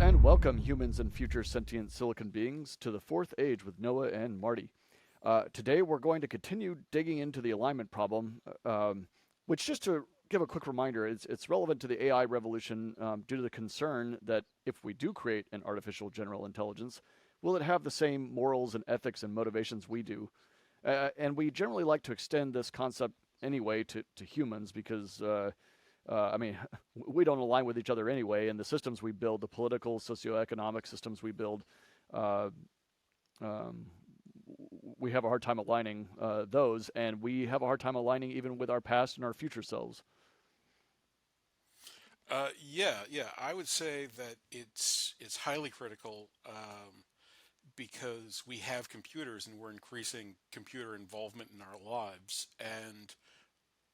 and welcome, humans and future sentient silicon beings, to the fourth age with Noah and Marty. Today, we're going to continue digging into the alignment problem, which, just to give a quick reminder, it's relevant to the AI revolution due to the concern that if we do create an artificial general intelligence, will it have the same morals and ethics and motivations we do? And we generally like to extend this concept anyway to humans because I mean, we don't align with each other anyway, and the systems we build, the political, socioeconomic systems we build, uh, um, we have a hard time aligning those, and we have a hard time aligning even with our past and our future selves. Yeah. I would say that it's highly critical because we have computers and we're increasing computer involvement in our lives, and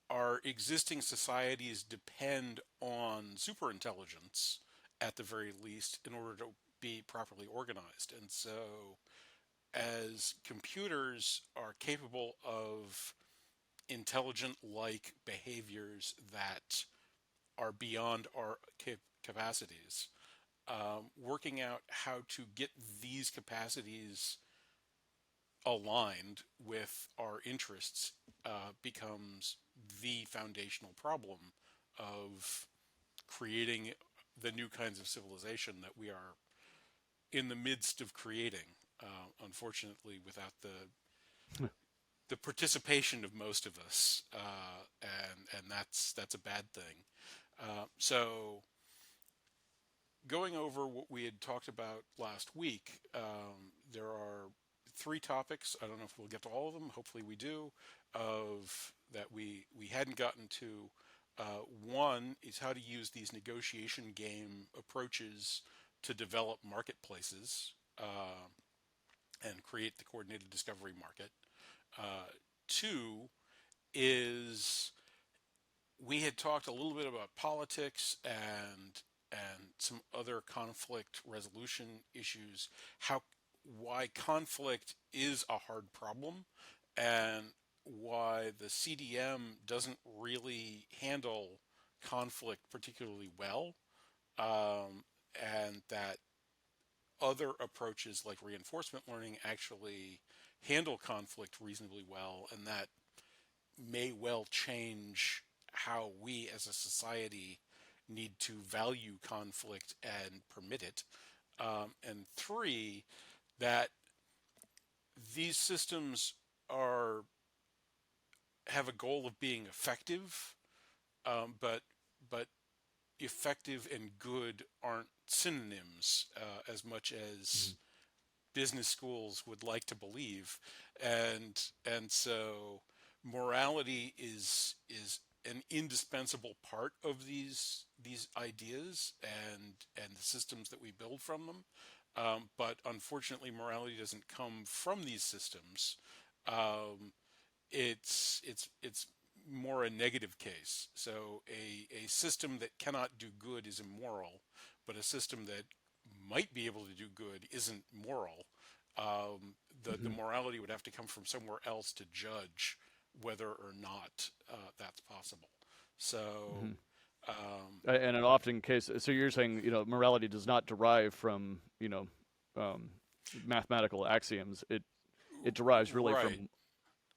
our existing societies depend on superintelligence at the very least in order to be properly organized. And so, as computers are capable of intelligent like behaviors that are beyond our capacities, working out how to get these capacities aligned with our interests becomes the foundational problem of creating the new kinds of civilization that we are in the midst of creating. Unfortunately, without the participation of most of us, and that's a bad thing. So going over what we had talked about last week, there are three topics. I don't know if we'll get to all of them. Hopefully, we do. Of that we hadn't gotten to. One is how to use these negotiation game approaches to develop marketplaces and create the coordinated discovery market. Two is we had talked a little bit about politics and some other conflict resolution issues, how why conflict is a hard problem and why the CDM doesn't really handle conflict particularly well, and that other approaches like reinforcement learning actually handle conflict reasonably well, and that may well change how we as a society need to value conflict and permit it. And three, that these systems are have a goal of being effective, but effective and good aren't synonyms as much as Mhm. business schools would like to believe, and so morality is an indispensable part of these ideas and the systems that we build from them. But unfortunately, morality doesn't come from these systems. Um, it's more a negative case. So a system that cannot do good is immoral, but a system that might be able to do good isn't moral. The Mhm. morality would have to come from somewhere else to judge whether or not that's possible. So Mhm. um, And an often case, so you're saying, morality does not derive from, um, mathematical axioms. It derives really right. from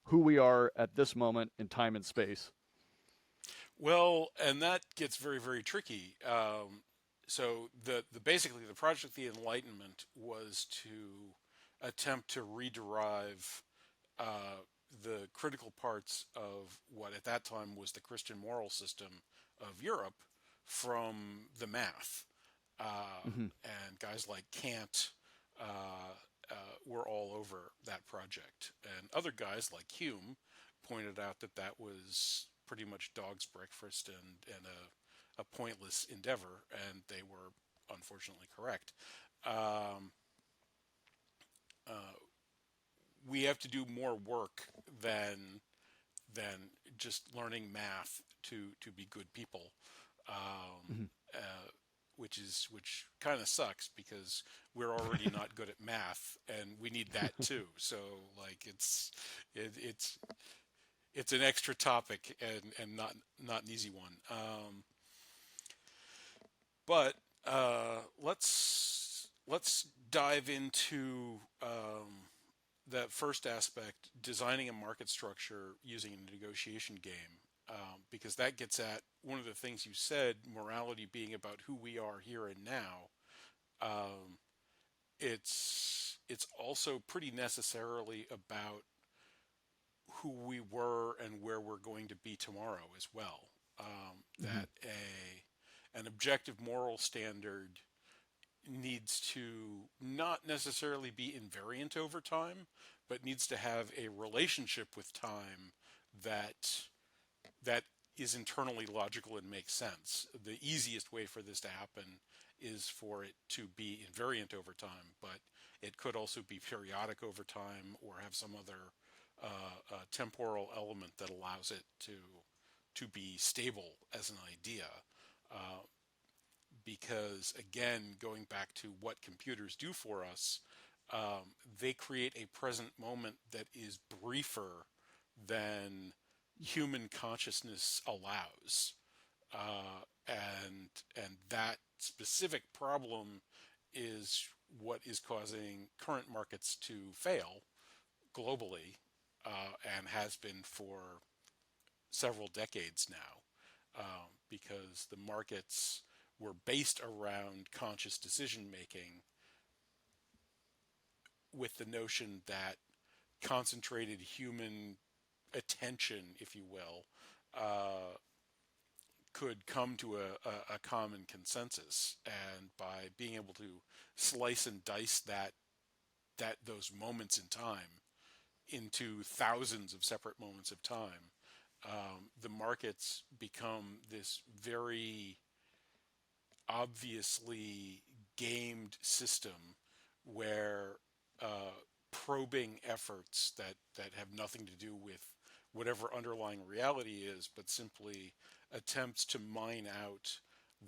who we are at this moment in time and space. Well, and that gets very tricky. So the basically the project the Enlightenment was to attempt to rederive uh, the critical parts of what at that time was the Christian moral system of Europe from the math. Hmm. And guys like Kant were all over that project. And other guys like Hume pointed out that that was pretty much dog's breakfast and a pointless endeavor, and they were unfortunately correct. Um, uh, we have to do more work than than just learning math to be good people, um, Hmm. uh, which kind of sucks because we're already not good at math and we need that too. So like it's it's an extra topic and not an easy one. But Let's dive into that first aspect, designing a market structure using a negotiation game, because that gets at one of the things you said, morality being about who we are here and now. Um, it's also pretty necessarily about who we were and where we're going to be tomorrow as well. Hmm. That a an objective moral standard needs to not necessarily be invariant over time, but needs to have a relationship with time that that is internally logical and makes sense. The easiest way for this to happen is for it to be invariant over time, but it could also be periodic over time or have some other temporal element that allows it to be stable as an idea. Uh, because again, going back to what computers do for us, they create a present moment that is briefer than human consciousness allows, and that specific problem is what is causing current markets to fail globally, and has been for several decades now, because the markets were based around conscious decision making with the notion that concentrated human attention, if you will, could come to a common consensus. And by being able to slice and dice that those moments in time into thousands of separate moments of time, the markets become this very obviously gamed system where probing efforts that have nothing to do with whatever underlying reality is, but simply attempts to mine out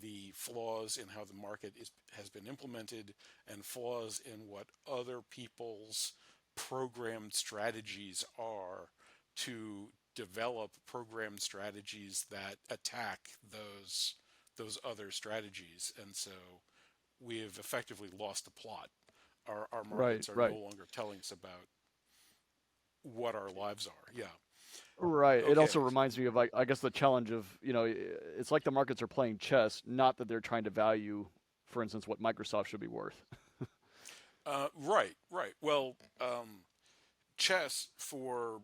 the flaws in how the market has been implemented and flaws in what other people's programmed strategies are to develop programmed strategies that attack those other strategies. And so we have effectively lost the plot. Our Right, markets are no right, longer telling us about what our lives are. Yeah. right. It also Okay. reminds me of like I guess the challenge of it's like the markets are playing chess, not that they're trying to value, for instance, what Microsoft should be worth. Right. Right. Well, chess for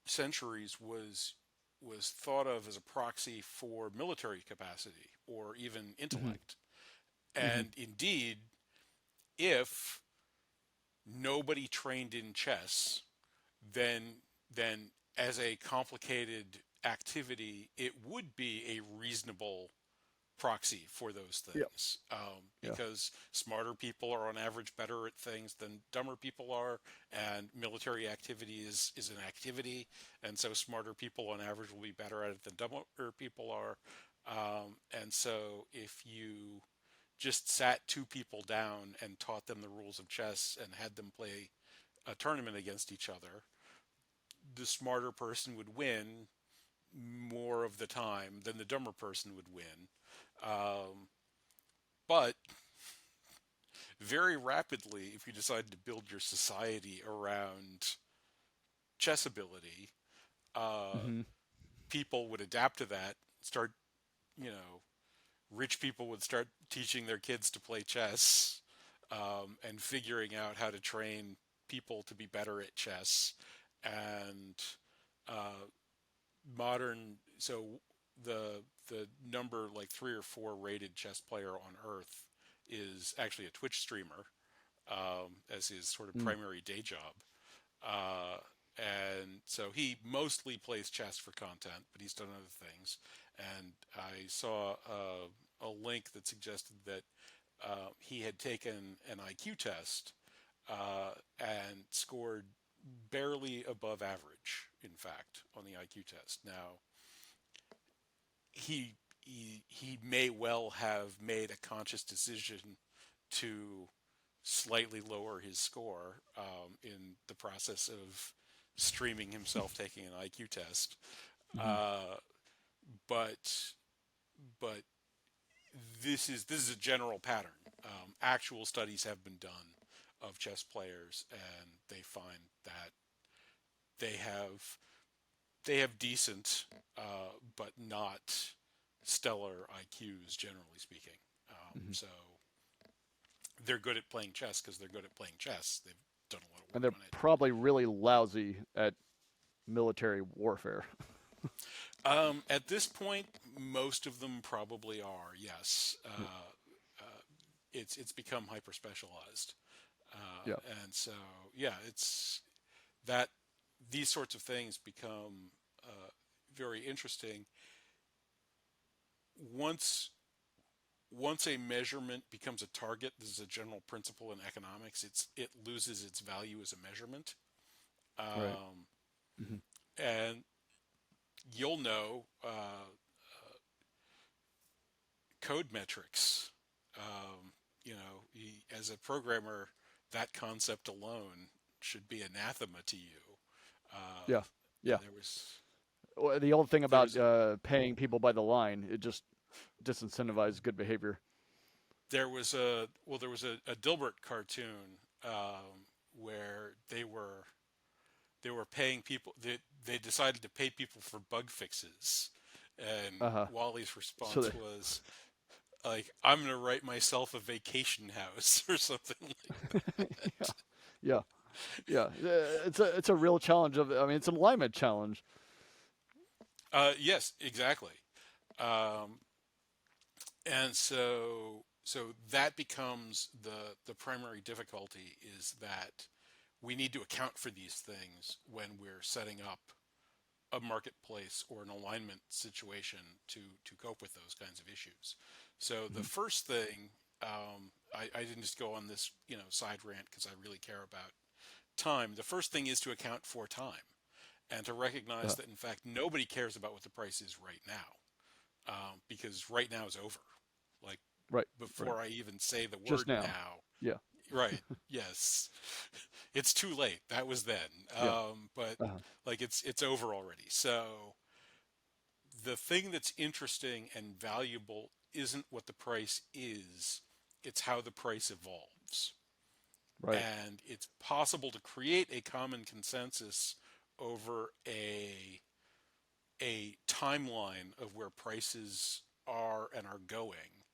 centuries was thought of as a proxy for military capacity or even Hmm. intellect. Hmm. And indeed, if nobody trained in chess, then then as a complicated activity, it would be a reasonable proxy for those Yeah, things, yeah. because smarter people are on average better at things than dumber people are, and military activity is an activity, and so smarter people on average will be better at it than dumber people are. And so if you just sat two people down and taught them the rules of chess and had them play a tournament against each other, the smarter person would win more of the time than the dumber person would win. Um, but very rapidly, if you decide to build your society around chess ability, uh, Hmm. people would adapt to that. Start, you know, rich people would start teaching their kids to play chess, and figuring out how to train people to be better at chess. And uh, modern, so the number like 3 or 4 rated chess player on Earth is actually a Twitch streamer, as his sort of Mm. primary day job. Uh, and so he mostly plays chess for content, but he's done other things. And I saw a link that suggested that he had taken an IQ test, and scored barely above average, in fact, on the IQ test. Now, he may well have made a conscious decision to slightly lower his score, in the process of streaming himself taking an IQ test. Hmm. Uh, but but this is a general pattern. Actual studies have been done of chess players, and they find that they have they have decent, but not stellar IQs, generally speaking. Hmm. So they're good at playing chess because they're good at playing chess. They've done a lot of And work they're on it. probably really lousy at military warfare. At this point, most of them probably are. Yes, it's become hyper specialized, Yeah. and so yeah, it's that these sorts of things become very interesting once a measurement becomes a target. This is a general principle in economics. It loses its value as a measurement, Right. um, Hmm. and you'll know code metrics. As a programmer, that concept alone should be anathema to you. Uh, Yeah. yeah, Yeah. there was Well, the old thing there about was paying people by the line, it just disincentivizes good behavior. there was a Dilbert cartoon where they were paying people. They decided to pay people for bug fixes, and Uh huh. Wally's So response was like, "I'm gonna write myself a vacation house" or something like yeah. that. Yeah. Yeah. It's a real challenge of. I mean, it's an alignment challenge. Yes, exactly. Um, and so that becomes the primary difficulty, is that we need to account for these things when we're setting up a marketplace or an alignment situation to cope with those kinds of issues. So the Mhm. first thing, I didn't just go on this side rant because I really care about time. The first thing is to account for time and to recognize Uh, that in fact nobody cares about what the price is right now, because right now is over. Like, right. Right. before I even say the Just word now. now, Yeah. right? Yes, it's too late. That was then, Yeah. but Uh huh. like it's over already. So the thing that's interesting and valuable isn't what the price is; it's how the price evolves. Right. And it's possible to create a common consensus over a timeline of where prices are and are going.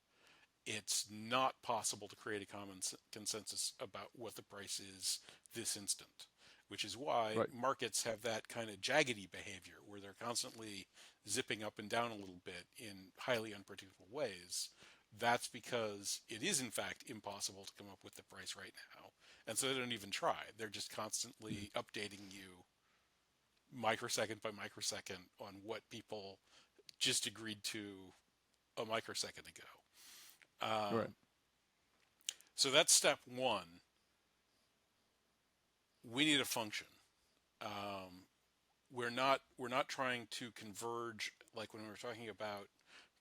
It's not possible to create a common consensus about what the price is this instant, which is why Right. markets have that kind of jaggedy behavior where they're constantly zipping up and down a little bit in highly unpredictable ways. That's because it is, in fact, impossible to come up with the price right now. And so they don't even try. They're just Mhm. constantly updating you microsecond by microsecond on what people just agreed to a microsecond ago. Right. So that's step one. We need a function. Um, we're not trying to converge like when we were talking about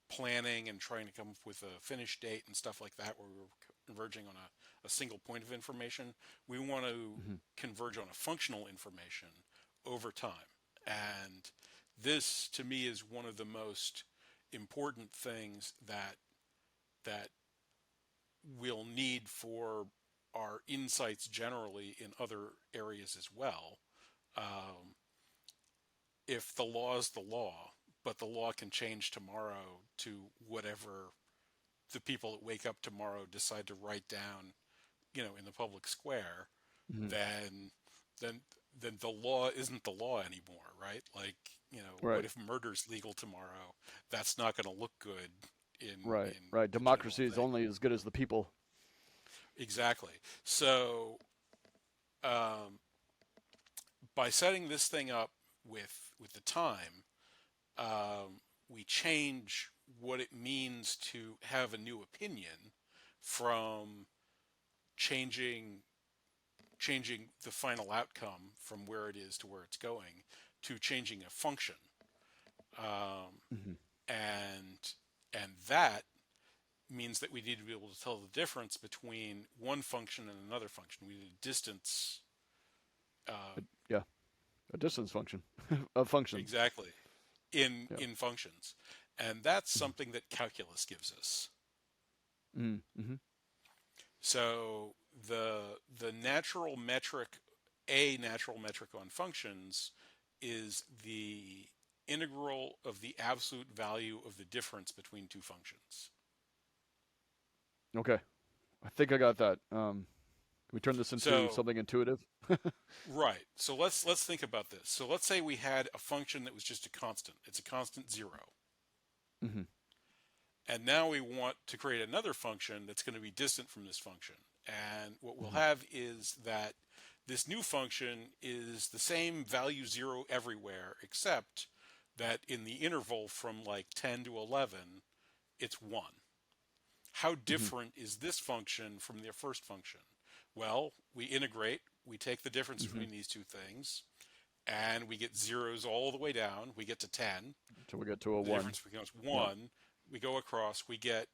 planning and trying to come up with a finish date and stuff like that, where we were converging on a single point of information. We want to Hmm. converge on a functional information over time. And this, to me, is one of the most important things that we'll need for our insights generally in other areas as well. Um, if the law is the law, but the law can change tomorrow to whatever the people that wake up tomorrow decide to write down, in the public square, Hmm. then then then the law isn't the law anymore, right? Like, what Right. if murder's legal tomorrow? That's not going to look good in Right. in Right. the general Democracy is thing. only as good as the people. Exactly. So, um, by setting this thing up with the time, we change what it means to have a new opinion from changing changing the final outcome from where it is to where it's going to changing a function, um, Hmm. and that means that we need to be able to tell the difference between one function and another function. We need a distance. Uh, Yeah. A distance function of functions. exactly, in Yeah. in functions, and that's Mhm. something that calculus gives us. Mm-hmm. So the natural metric, a natural metric on functions, is the integral of the absolute value of the difference between two functions. Okay. I think I got that. Can we turn this into So something intuitive? right. So let's think about this. So let's say we had a function that was just a constant. It's a constant zero. Mm-hmm. And now we want to create another function that's going to be distant from this function. And what we'll Mm-hmm. have is that this new function is the same value zero everywhere, except that in the interval from like 10 to 11, it's 1. How Mm-hmm. different is this function from the first function? Well, we integrate, we take the difference Mm-hmm. between these two things, and we get zeros all the way down. We get to 10. Until we get to a The one. difference becomes Yeah. 1. We go across, we get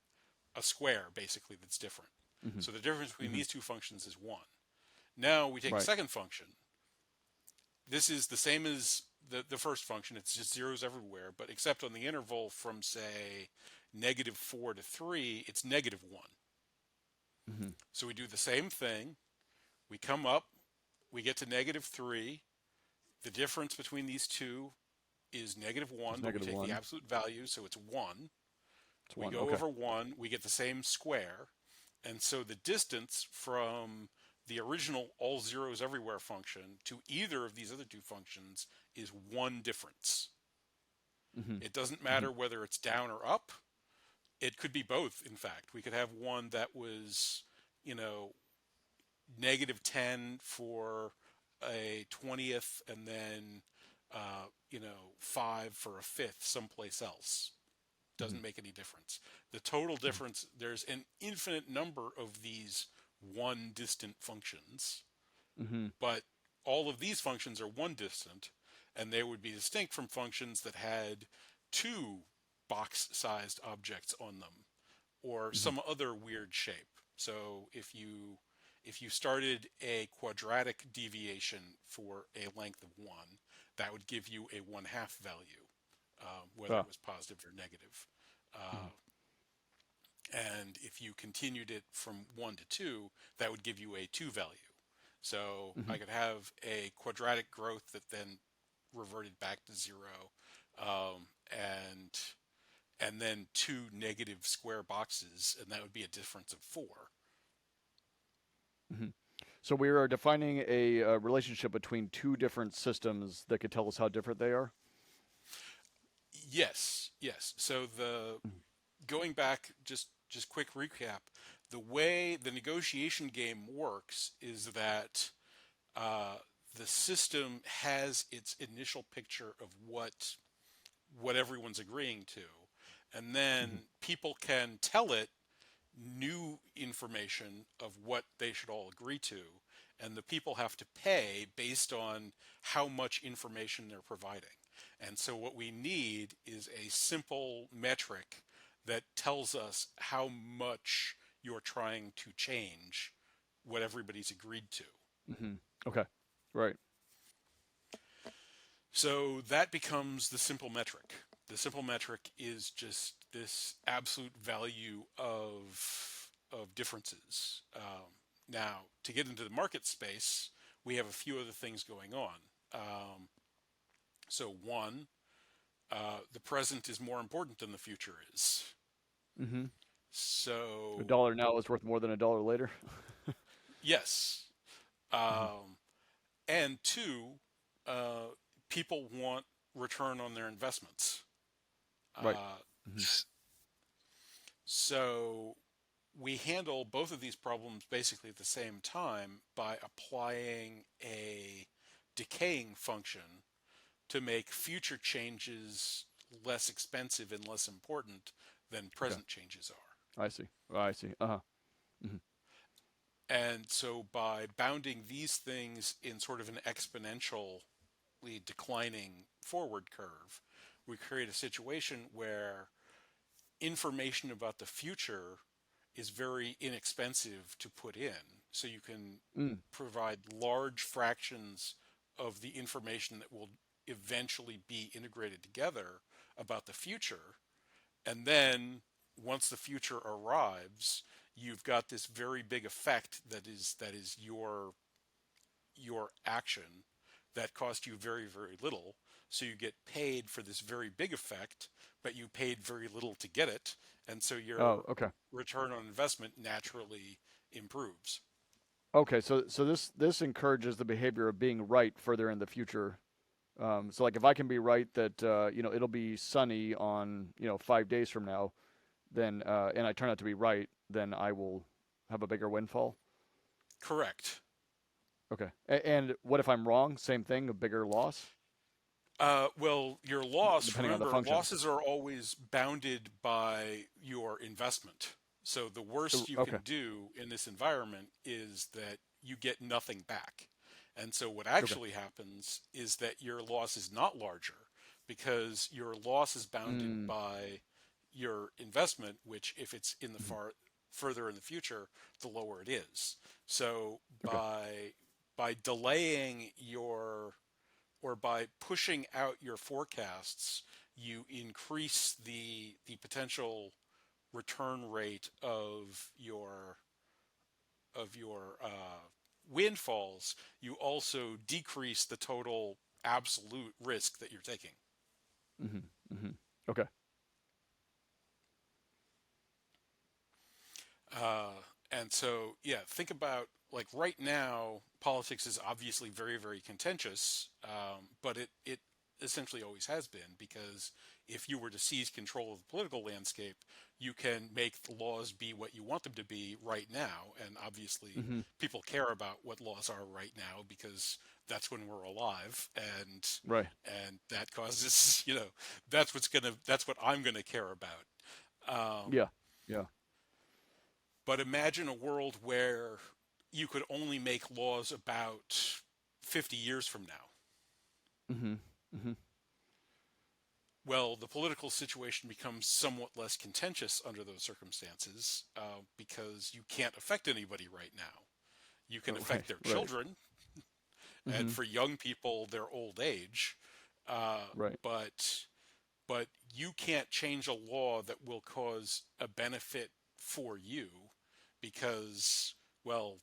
a square basically that's different. Mm-hmm. So the difference between Mm-hmm. these two functions is 1. Now we take a Right. second function. This is the same as the first function. It's just zeros everywhere, but except on the interval from, say, -4 to 3, it's -1. Mm-hmm. So we do the same thing. We come up, we get to -3. The difference between these two is -1, It's but we negative take the one. absolute value, so it's 1. It's We one. go Okay. over 1, we get the same square. And so the distance from the original all zeros everywhere function to either of these other two functions is 1 difference. Mm-hmm. It doesn't Mm-hmm. matter whether it's down or up. It could be both, in fact. We could have one that was, you know, -10 for a 20th and then, 5 for a fifth someplace else. Mm-hmm. Doesn't make any difference. The total difference, there's an infinite number of these one distant functions, Mm-hmm. but all of these functions are one distant, and they would be distinct from functions that had two box-sized objects on them or Mm-hmm. some other weird shape. So if you started a quadratic deviation for a length of 1, that would give you a 1/2 value, whether Ah. it was positive or negative. Mm-hmm. Uh, and if you continued it from 1 to 2, that would give you a 2 value. So Mm-hmm. I could have a quadratic growth that then reverted back to 0, and then two negative square boxes, and that would be a difference of 4. Mm-hmm. So we are defining a, relationship between two different systems that could tell us how different they are. Yes, yes. So the Mm-hmm. going back, just quick recap. The way the negotiation game works is that uh, the system has its initial picture of what everyone's agreeing to, and Mm-hmm. then people can tell it new information of what they should all agree to, and the people have to pay based on how much information they're providing. And so what we need is a simple metric that tells us how much you're trying to change what everybody's agreed to. Mm-hmm. Okay. Right. So that becomes the simple metric. The simple metric is just this absolute value of differences. Now, to get into the market space, we have a few other things going on. So one, the present is more important than the future is. Mm-hmm. A So dollar now is worth more than a dollar later. yes, Mm-hmm. um, and two, uh, people want return on their investments. Right. Uh, Mm-hmm. so we handle both of these problems basically at the same time by applying a decaying function to make future changes less expensive and less important than Okay. present changes are. I see. I see. Uh huh. Mm-hmm. And so by bounding these things in sort of an exponentially declining forward curve, we create a situation where information about the future is very inexpensive to put in. So you can Mm. provide large fractions of the information that will eventually be integrated together about the future. And then once the future arrives, you've got this very big effect that is your action that cost you very, very little. So you get paid for this very big effect, but you paid very little to get it. And so Oh, your okay. return on investment naturally improves. Okay, so this encourages the behavior of being right further in the future. So like if I can be right that it'll be sunny on 5 days from now, then and I turn out to be right, then I will have a bigger windfall. Correct. Okay. And what if I'm wrong? Same thing, a bigger loss, Well, your loss, depending on the remember, function. losses are always bounded by your investment. So the worst you Okay. can do in this environment is that you get nothing back. And so what Okay. actually happens is that your loss is not larger because your loss is bounded Mm, by your investment, which if it's in the mhm. further in the future, the lower it is. So Okay. by delaying your or by pushing out your forecasts, you increase the potential return rate of your windfalls. You also decrease the total absolute risk that you're taking. Hmm. Hmm. Okay. Uh, and so, yeah, think about like right now, politics is obviously very, very contentious, but it essentially always has been because if you were to seize control of the political landscape, you can make the laws be what you want them to be right now. And obviously, Hmm. people care about what laws are right now because that's when we're alive, Right. and that causes that's what I'm gonna care about. Yeah. Yeah. But imagine a world where you could only make laws about 50 years from now. Hmm. Hmm. Well, the political situation becomes somewhat less contentious under those circumstances because you can't affect anybody right now. You can Right. affect their Right. children, and Hmm. for young people, their old age. Uh, Right. but but you can't change a law that will cause a benefit for you because, well,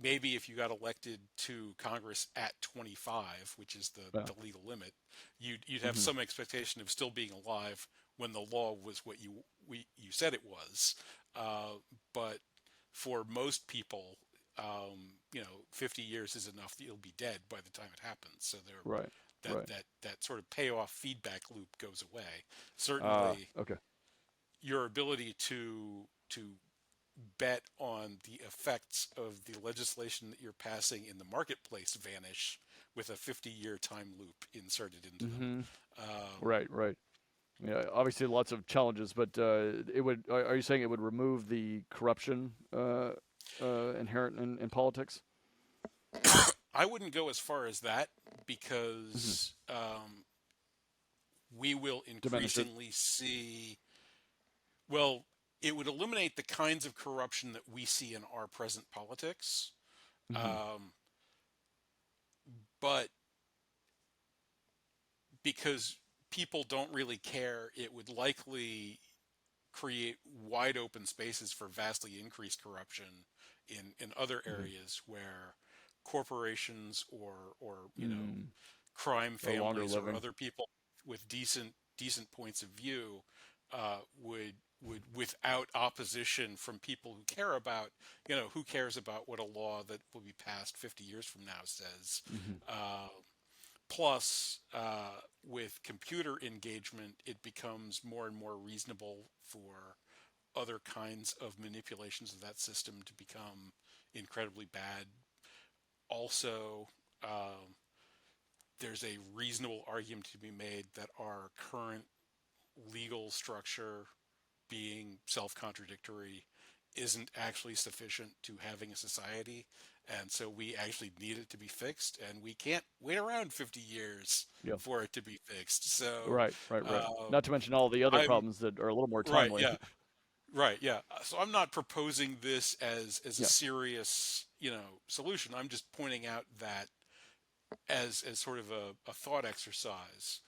maybe if you got elected to Congress at 25, which is Yeah. the legal limit, you'd have Hmm. some expectation of still being alive when the law was what you said it was. But for most people, 50 years is enough that you'll be dead by the time it happens. So Right. Right. that sort of payoff feedback loop goes away. Certainly, Okay. your ability to bet on the effects of the legislation that you're passing in the marketplace vanish with a 50-year time loop inserted into them. Hmm. Um, Right. Right. Yeah. Obviously, lots of challenges, but it would. Are you saying it would remove the corruption inherent in politics? I wouldn't go as far as that Hmm. because we will Diminish it. increasingly see, well, it would eliminate the kinds of corruption that we see in our present politics. Hmm. Um, but because people don't really care, it would likely create wide open spaces for vastly increased corruption in other Hmm. areas where corporations or Mm. crime A longer families or living. other people with decent points of view would without opposition from people who care about who cares about what a law that will be passed 50 years from now says. Hmm. uh, Plus, with computer engagement, it becomes more and more reasonable for other kinds of manipulations of that system to become incredibly bad. Also, there's a reasonable argument to be made that our current legal structure, being self contradictory, isn't actually sufficient to having a society. And so we actually need it to be fixed, and we can't wait around 50 years Yeah. for it to be fixed. So Right. Right. Right. um, Not to mention all the other I'm problems that are a little more right, timely. yeah, right, yeah. So I'm not proposing this as a Yeah. serious solution. I'm just pointing out that as sort of a thought exercise,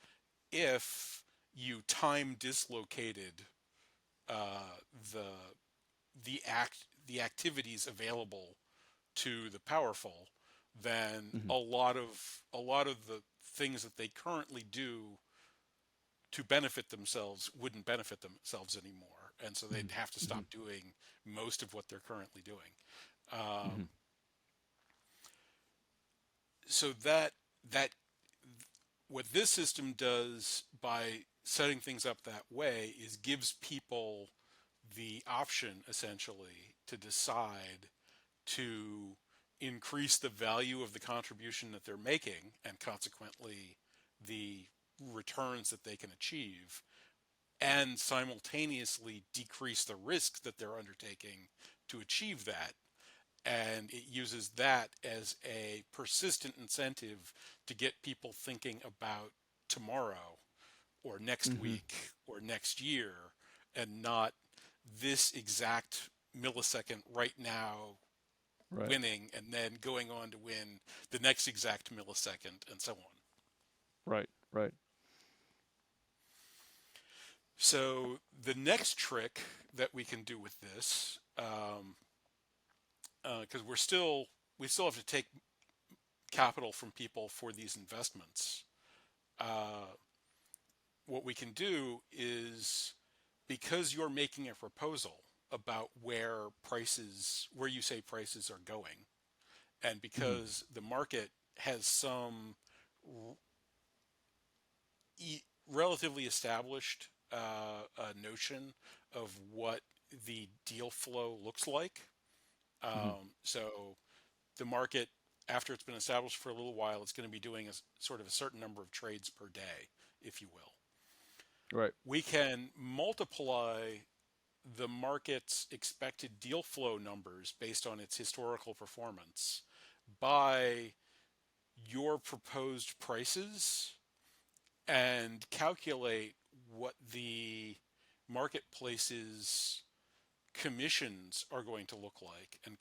if you time dislocated uh, the the activities available to the powerful, then Hmm. a lot of the things that they currently do to benefit themselves wouldn't benefit themselves anymore, and so they'd Hmm. have to Hmm. stop doing most of what they're currently doing. Um, Hmm. so that what this system does by setting things up that way is gives people the option essentially to decide to increase the value of the contribution that they're making and consequently the returns that they can achieve, and simultaneously decrease the risk that they're undertaking to achieve that. And it uses that as a persistent incentive to get people thinking about tomorrow or next Hmm. week or next year, and not this exact millisecond right now Right. winning and then going on to win the next exact millisecond and so on. Right. Right. So the next trick that we can do with this, because we still have to take capital from people for these investments. Uh, what we can do is, because you're making a proposal about where you say prices are going, and Hmm. because the market has some relatively established notion of what the deal flow looks like. Hmm. So the market, after it's been established for a little while, it's going to be doing a sort of a certain number of trades per day, if you will. Right. We can multiply the market's expected deal flow numbers based on its historical performance by your proposed prices and calculate what the marketplace's commissions are going to look like, and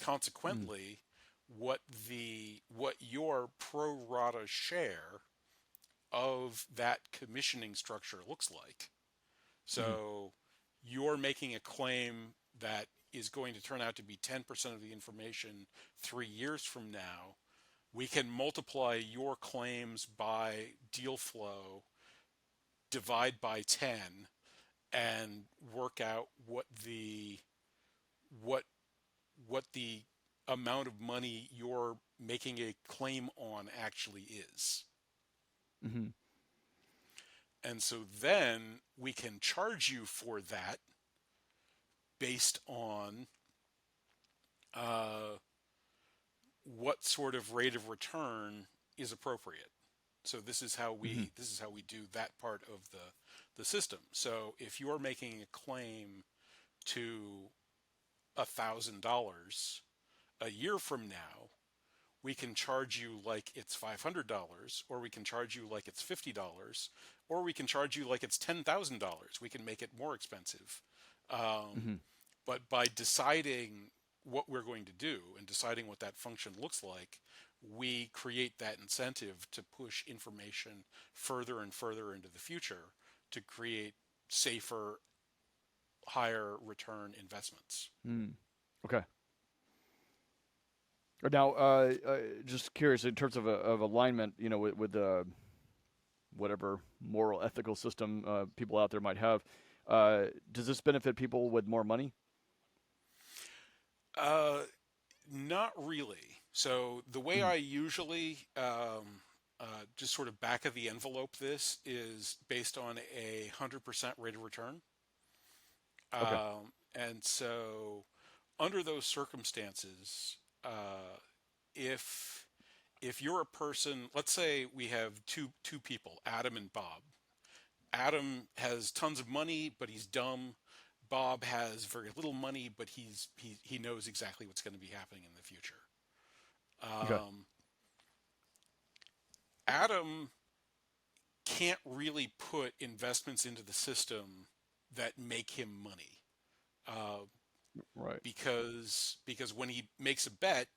Mm. consequently what your pro rata share of that commissioning structure looks like. Hmm. So you're making a claim that is going to turn out to be 10% of the information 3 years from now. We can multiply your claims by deal flow, divide by 10, and work out what what the amount of money you're making a claim on actually is. Hmm. And so then we can charge you for that based on uh, what sort of rate of return is appropriate. So Hmm. this is how we do that part of the system. So if you're making a claim to $1,000 a year from now, we can charge you like it's $500, or we can charge you like it's $50, or we can charge you like it's $10,000. We can make it more expensive. Um, Hmm. but by deciding what we're going to do and deciding what that function looks like, we create that incentive to push information further and further into the future to create safer, higher return investments. Mm. Okay. Now, just curious in terms of alignment, with whatever moral ethical system people out there might have, does this benefit people with more money? Uh, Not really. So the way Hmm. I usually just sort of back of the envelope this is based on 100% rate of return. Okay. And so under those circumstances, if if you're a person, let's say we have two people, Adam and Bob. Adam has tons of money, but he's dumb. Bob has very little money, but he knows exactly what's going to be happening in the future. Okay. Um, Adam can't really put investments into the system that make him money, uh, Right. because when he makes a bet,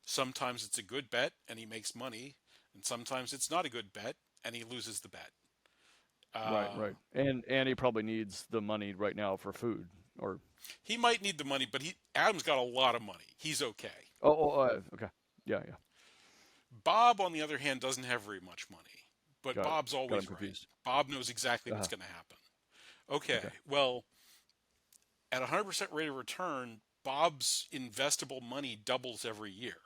sometimes it's a good bet and he makes money, and sometimes it's not a good bet and he loses the bet. Right. Uh, Right. And he probably needs the money right now for food. Or He might need the money, but Adam's got a lot of money. He's okay. okay, yeah, yeah, Bob, on the other hand, doesn't have very much money, but got it. Bob's Got him always right. confused. Bob knows exactly what's Uh-huh. going to happen. Okay, Okay. well, at 100% rate of return, Bob's investable money doubles every year.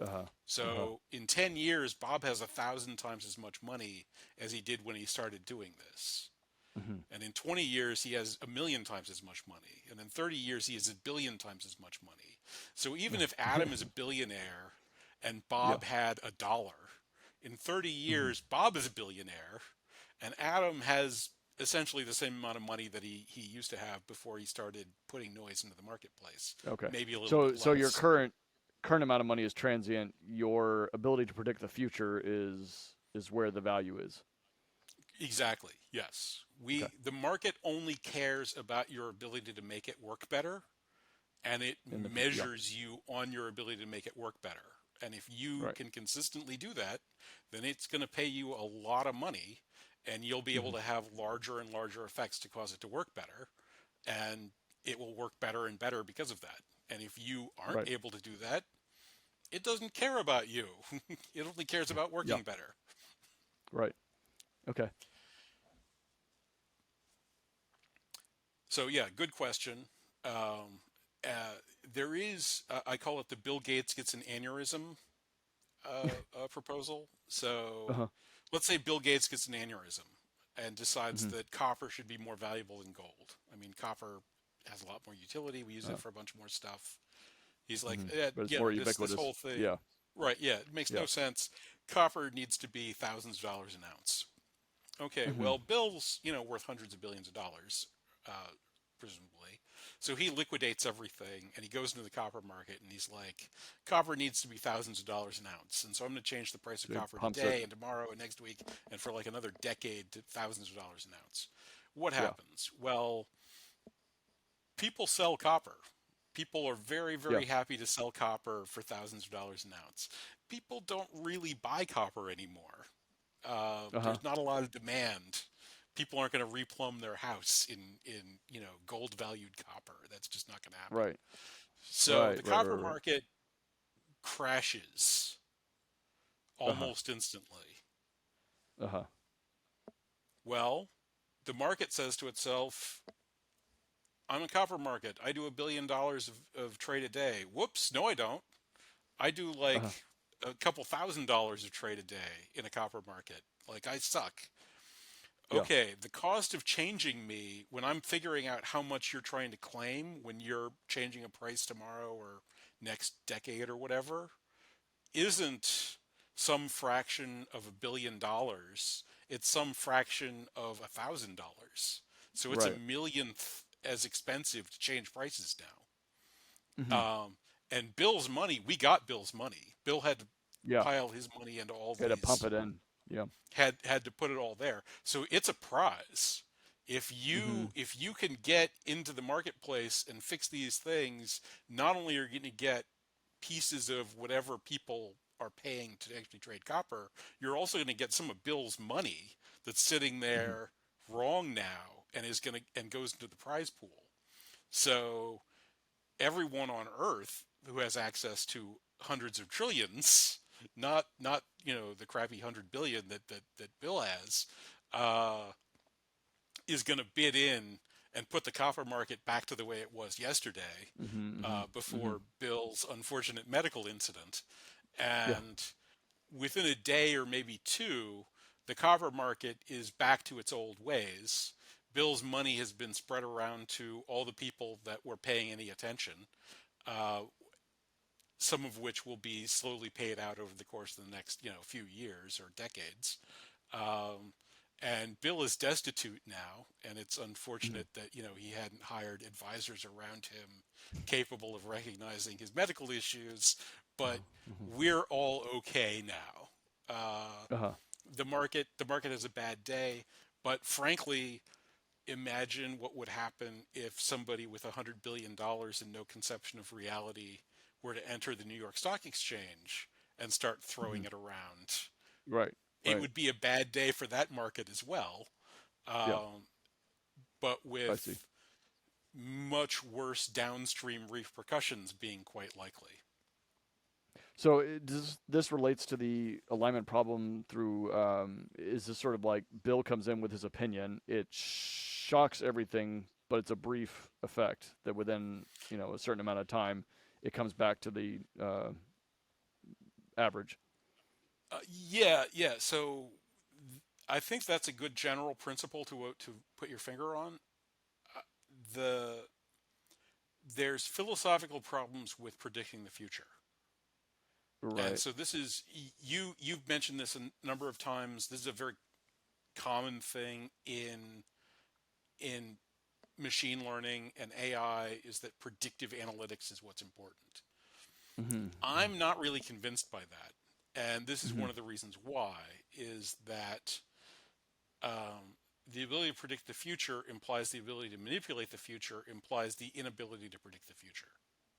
Uh-huh. Uh-huh. So in 10 years, Bob has 1,000 times as much money as he did when he started doing this. Hmm. And in 20 years, he has 1,000,000 times as much money. And in 30 years, he has 1,000,000,000 times as much money. So even if Adam is a billionaire and Yeah. Bob had $1, in 30 Hmm. years, Bob is a billionaire and Adam has essentially the same amount of money that he used to have before he started putting noise into the marketplace. Okay. Maybe a little bit So your less. current amount of money is transient. Your ability to predict the future is where the value is. Exactly. Yes. Okay. The market only cares about your ability to make it work better, and it Yeah. measures you on your ability to make it work better. And if you Right. can consistently do that, then it's going to pay you a lot of money, and you'll be able Hmm. to have larger and larger effects to cause it to work better, and it will work better and better because of that. And if you aren't Right. able to do that, it doesn't care about you. It only cares about Yeah. working better. Right. Okay. So yeah, good question. Um, there is, I call it the Bill Gates gets an aneurysm proposal. So Uh-huh. let's say Bill Gates gets an aneurysm and decides Hmm. that copper should be more valuable than gold. I mean, copper has a lot more utility. We use it Uh, for a bunch more stuff. He's like, but it's you more know, this ubiquitous. whole thing, Yeah. right? Yeah, it makes Yeah. no sense. Copper needs to be thousands of dollars an ounce. Okay, Hmm. well, Bill's, worth hundreds of billions of dollars, uh, presumably. So he liquidates everything and he goes into the copper market and he's like, copper needs to be thousands of dollars an ounce. And so I'm going to change the price of So he copper pumps it. today and tomorrow and next week and for like another decade to thousands of dollars an ounce. What Yeah. happens? Well, people sell copper. People are very, Yeah. very happy to sell copper for thousands of dollars an ounce. People don't really buy copper anymore. Uh-huh. There's not a lot of demand. People aren't going to replumb their house in gold valued copper. That's just not going to happen. Right. So Right. the Right. Right. copper Right. market crashes Uh-huh. almost instantly. Uh-huh. Well, the market says to itself, I'm a copper market. I do $1 billion of trade a day. Whoops, no, I don't. I do like Uh-huh. a couple $1,000s of trade a day in a copper market. Like I suck. Yeah. Okay, the cost of changing me when I'm figuring out how much you're trying to claim when you're changing a price tomorrow or next decade or whatever isn't some fraction of $1 billion. It's some fraction of $1,000. So it's a Right. millionth as expensive to change prices Hmm. now. And Bill's money, we got Bill's money. Bill had to Yeah. pile his money into all Got to pump these it in. Yeah. had to put it all there. So it's a prize. If Hmm. you can get into the marketplace and fix these things, not only are you going to get pieces of whatever people are paying to actually trade copper, you're also going to get some of Bill's money that's sitting Hmm. there wrong now and is going to and goes into the prize pool. So everyone on Earth who has access to hundreds of trillions, not the crappy 100 billion that Bill has, uh, is going to bid in and put the copper market back to the way it was yesterday, Hmm. Hmm. Hmm. before Bill's unfortunate medical incident, Yeah. and within a day or maybe two, the copper market is back to its old ways. Bill's money has been spread around to all the people that were paying any attention. Uh, some of which will be slowly paid out over the course of the next few years or decades. Um, and Bill is destitute now, and it's Hmm. unfortunate that he hadn't hired advisors around him capable of recognizing his medical issues. But Hmm. we're all okay now. Uh, Uh-huh. the market has a bad day, but frankly, imagine what would happen if somebody with $100 billion and no conception of reality were to enter the New York Stock Exchange and start Hmm. throwing it around. Right. It Right. would be a bad day for that market as well. Yeah. Um, but I see. with much worse downstream repercussions being quite likely. So this relates to the alignment problem through, is this sort of like Bill comes in with his opinion, it shocks everything, but it's a brief effect that within, a certain amount of time, it comes back to the average. Yeah, yeah. So I think that's a good general principle to put your finger on. Uh, the There's philosophical problems with predicting the future. And Right. so this is you've mentioned this a number of times. This is a very common thing in machine learning and AI, is that predictive analytics is what's important. Hmm. I'm not really convinced by that. And this is Hmm. one of the reasons why, is that the ability to predict the future implies the ability to manipulate the future, implies the inability to predict the future.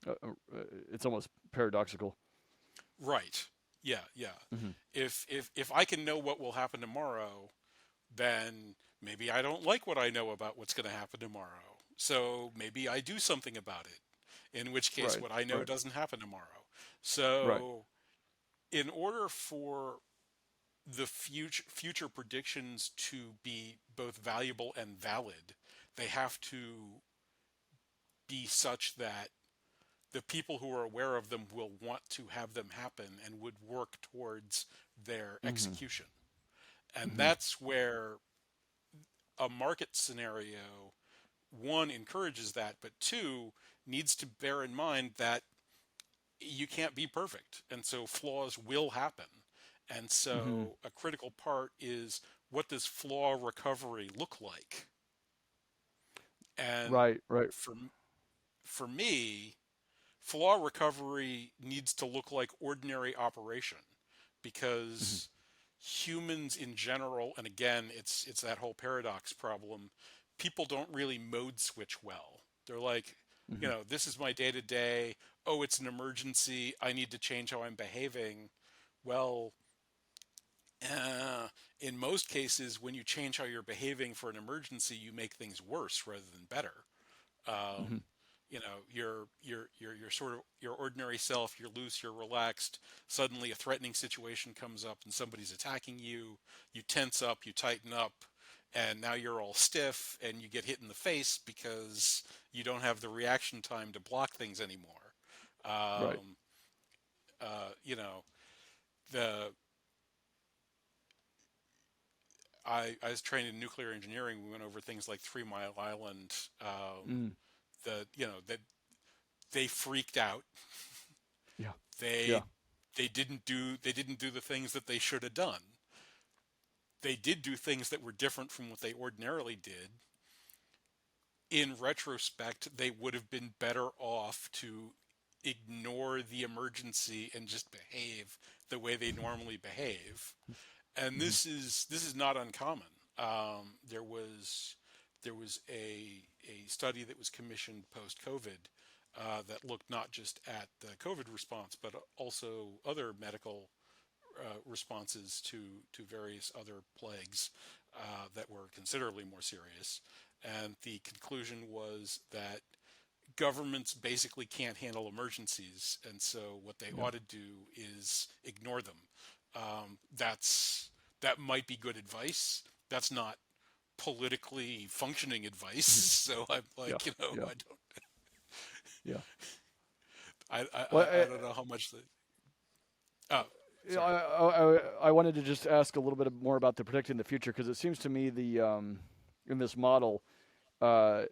Uh, uh, it's almost paradoxical. Right. Yeah, yeah. Hmm. If I can know what will happen tomorrow, then maybe I don't like what I know about what's going to happen tomorrow. So maybe I do something about it. In which case, Right. what I know Right. doesn't happen tomorrow. Right. So, in order for the future predictions to be both valuable and valid, they have to be such that the people who are aware of them will want to have them happen and would work towards their Hmm. execution. And Hmm. that's where a market scenario, one, encourages that, but two, needs to bear in mind that you can't be perfect. And so flaws will happen. And Hmm. so a critical part is, what does flaw recovery look like? And Right. Right. for, for me, flaw recovery needs to look like ordinary operation, Hmm. because humans in general, and again, it's that whole paradox problem, people don't really mode switch well. They're like, Hmm. this is my day to day. Oh, it's an emergency. I need to change how I'm behaving. Well, uh, in most cases, when you change how you're behaving for an emergency, you make things worse rather than better. Hmm. Um, you're sort of your ordinary self. You're loose. You're relaxed. Suddenly, a threatening situation comes up and somebody's attacking you. You tense up. You tighten up, and now you're all stiff and you get hit in the face because you don't have the reaction time to block things anymore. Right. Um, you know, the I was trained in nuclear engineering. We went over things like 3 Mile Island. Mm. That they freaked out. Yeah. They Yeah. they didn't do the things that they should have done. They did do things that were different from what they ordinarily did. In retrospect, they would have been better off to ignore the emergency and just behave the way they normally behave. And Hmm. this is not uncommon. There was a study that was commissioned post COVID, that looked not just at the COVID response, but also other medical responses to various other plagues that were considerably more serious. And the conclusion was that governments basically can't handle emergencies, and so what they Yeah. ought to do is ignore them. That might be good advice. That's not politically functioning advice. Hmm. So I'm Yeah. like, Yeah. Yeah. Well, I don't know how much the. Oh, yeah, sorry. I wanted to just ask a little bit more about the predicting the future because it seems to me the in this model, uh,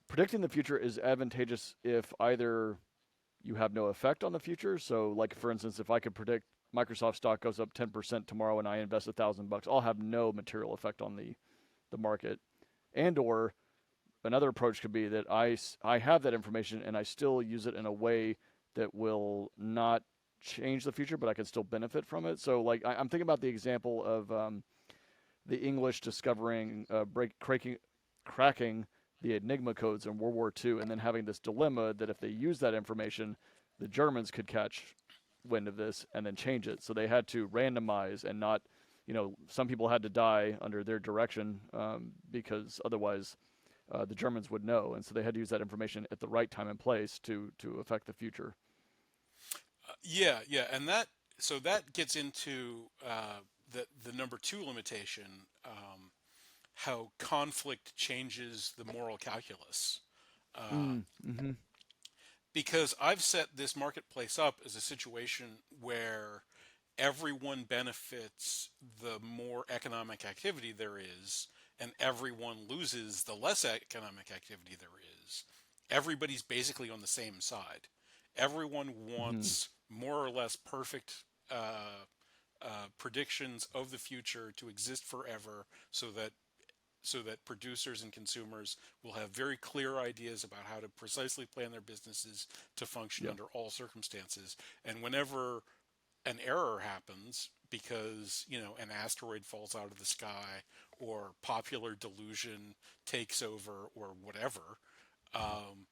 predicting the future is advantageous if either you have no effect on the future. So, like for instance, if I could predict Microsoft stock goes up 10% tomorrow and I invest $1,000, I'll have no material effect on the market. And or another approach could be that I have that information and I still use it in a way that will not change the future, but I can still benefit from it. So, like I'm thinking about the example of the English discovering cracking the Enigma codes in World War II, and then having this dilemma that if they use that information, the Germans could catch wind of this and then change it. So they had to randomize and not, some people had to die under their direction because otherwise the Germans would know, and so they had to use that information at the right time and place to affect the future. Yeah, yeah, and that so that gets into the number two limitation, how conflict changes the moral calculus. Uh, Mm, mm-hmm. because I've set this marketplace up as a situation where everyone benefits the more economic activity there is, and everyone loses the less economic activity there is. Everybody's basically on the same side. Everyone Mm-hmm. wants more or less perfect predictions of the future to exist forever, so that producers and consumers will have very clear ideas about how to precisely plan their businesses to function Yeah. under all circumstances. And whenever an error happens because an asteroid falls out of the sky or popular delusion takes over or whatever, um,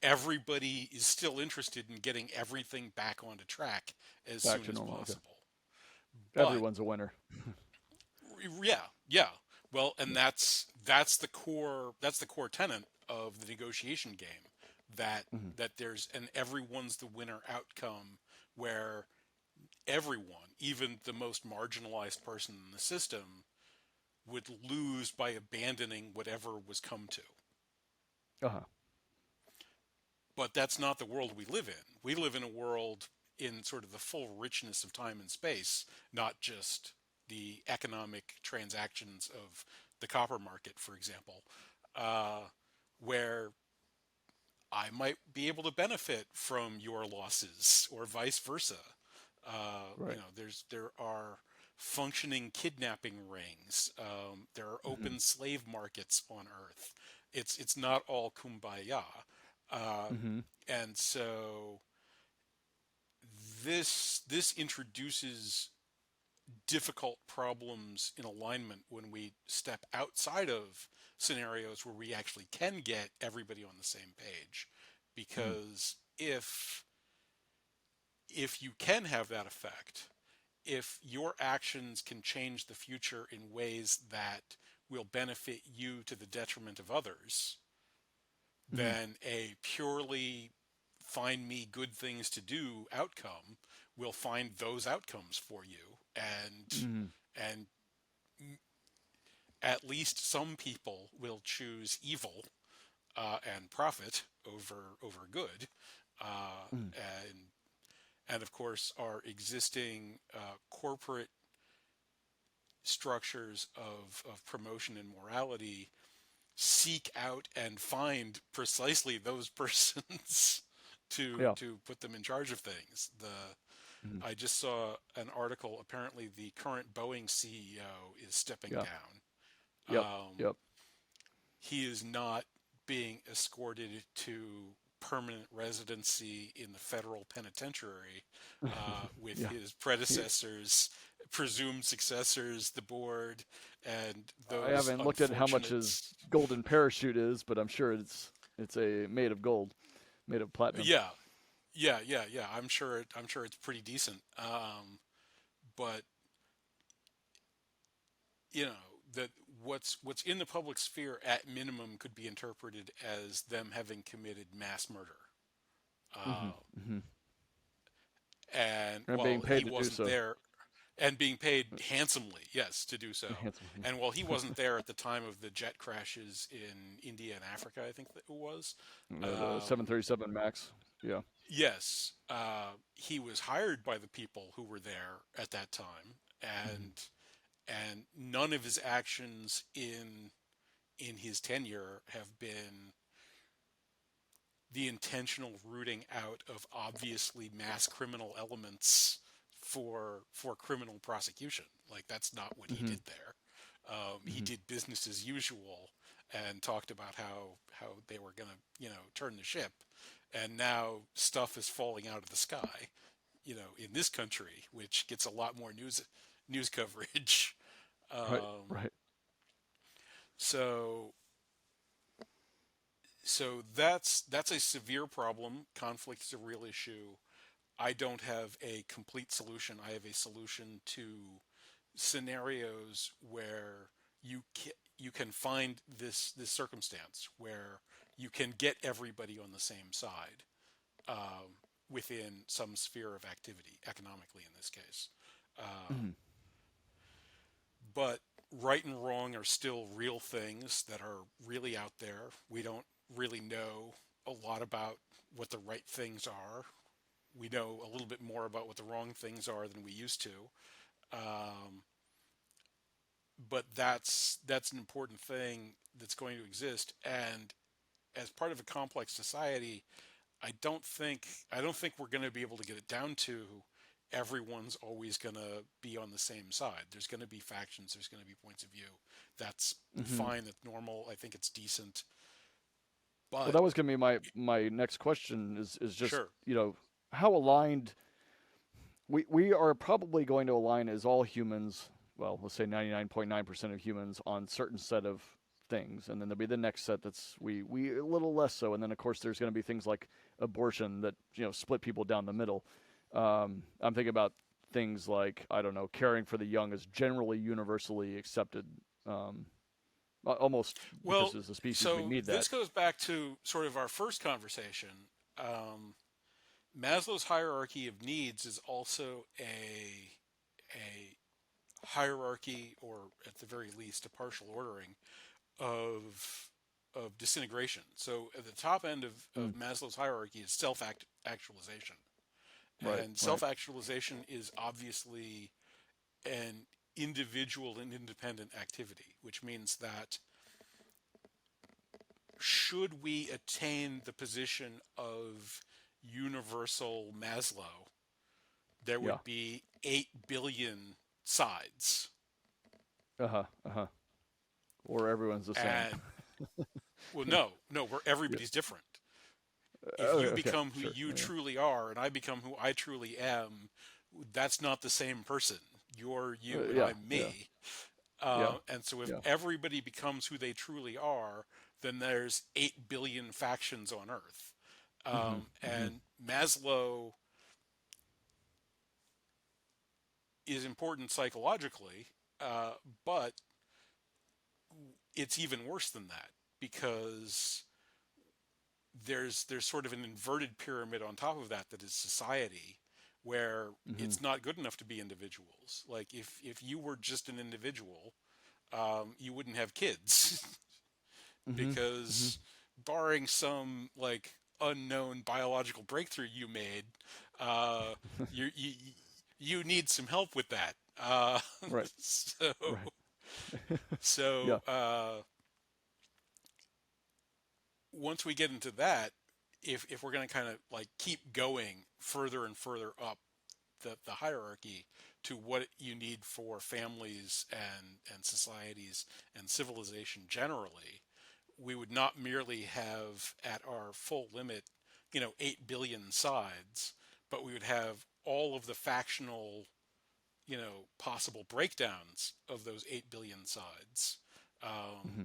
everybody is still interested in getting everything back onto track as Back soon to as normal. Okay. possible. But Everyone's a winner. yeah, yeah. Well, and that's the core tenet of the negotiation game, that Mm-hmm. that there's an everyone's the winner outcome where everyone, even the most marginalized person in the system, would lose by abandoning whatever was come to. Uh-huh. But that's not the world we live in. We live in a world in sort of the full richness of time and space, not just the economic transactions of the copper market, for example, uh, where I might be able to benefit from your losses or vice versa. Right. There are functioning kidnapping rings. There are Mm-hmm. open slave markets on Earth. It's not all kumbaya, uh, Mm-hmm. and so this introduces difficult problems in alignment when we step outside of scenarios where we actually can get everybody on the same page, Mm-hmm. because if you can have that effect, if your actions can change the future in ways that will benefit you to the detriment of others, Mm-hmm. then a purely find me good things to do outcome will find those outcomes for you, Mm-hmm. and at least some people will choose evil and profit over good, Mm-hmm. and of course our existing corporate structures of promotion and morality seek out and find precisely those persons to Yeah. to put them in charge of things. The Mm-hmm. I just saw an article. Apparently, the current Boeing CEO is stepping Yeah. down. Yep. Yep. He is not being escorted to permanent residency in the federal penitentiary with Yeah. his He, predecessors, presumed successors, the board, and I those haven't looked at how much unfortunate. his golden parachute is, but I'm sure it's a made of gold, made of platinum. Yeah, yeah, yeah, yeah. I'm sure it's pretty decent. But you know that what's in the public sphere at minimum could be interpreted as them having committed mass murder. Mm-hmm. Uh, Mm-hmm. and And being while paid he to do wasn't so. there, and being paid handsomely, yes, to do so. Handsomely. And while he wasn't there at the time of the jet crashes in India and Africa, I think that it was. The Um, 737 Max. Yeah. yes, he was hired by the people who were there at that time, Mm-hmm. and none of his actions in his tenure have been the intentional rooting out of obviously mass criminal elements for criminal prosecution. Like, that's not what he Mm-hmm. did there. He Mm-hmm. did business as usual and talked about how they were going to turn the ship, and now stuff is falling out of the sky. In this country, which gets a lot more news coverage. Right. Um, Right. so that's a severe problem. Conflict is a real issue. I don't have a complete solution. I have a solution to scenarios where you can, you can find this circumstance where you can get everybody on the same side within some sphere of activity, economically in this case. Mhm. But right and wrong are still real things that are really out there. We don't really know a lot about what the right things are. We know a little bit more about what the wrong things are than we used to. Um, but that's an important thing that's going to exist. And as part of a complex society, I don't think we're going to be able to get it down to everyone's always going to be on the same side. There's going to be factions. There's going to be points of view. That's Mhm. fine. That's normal. I think it's decent. Well, But that was going to be my next question. Is just sure, how aligned we are probably going to align as all humans. Well, let's say 99.9% of humans on certain set of things, and then there'll be the next set that's we a little less so, and then of course there's going to be things like abortion that split people down the middle. I'm thinking about things like, I don't know, caring for the young is generally universally accepted, um, almost well, because as a species we so need that. this goes back to sort of our first conversation. Um, Maslow's hierarchy of needs is also a hierarchy, or at the very least, a partial ordering of disintegration. So at the top end Mm, of Maslow's hierarchy is self actualization. right, And right, self actualization is obviously an individual and independent activity, which means that should we attain the position of universal Maslow, there yeah, would be 8 billion sides. uh huh, uh huh. Or everyone's the same. And, well, no, where Yeah. everybody's different. If Okay, you okay, become who sure. you Yeah, truly are and I become who I truly am, that's not the same person. You're you and yeah, I'm yeah, me. yeah, And so if yeah. everybody becomes who they truly are, then there's 8 billion factions on Earth. Mm-hmm, mm-hmm. And Maslow is important psychologically, uh, but it's even worse than that because there's sort of an inverted pyramid on top of that is society, where Mm-hmm. it's not good enough to be individuals. Like if you were just an individual, you wouldn't have kids Mm-hmm. Mm-hmm. because barring some like unknown biological breakthrough you made, uh, you you need some help with that. Right. So Right. Yeah. so once we get into that, if we're going to kind of like keep going further and further up the hierarchy to what you need for families and societies and civilization generally, we would not merely have at our full limit, 8 billion sides, but we would have all of the factional, possible breakdowns of those 8 billion sides. Um, Mm-hmm.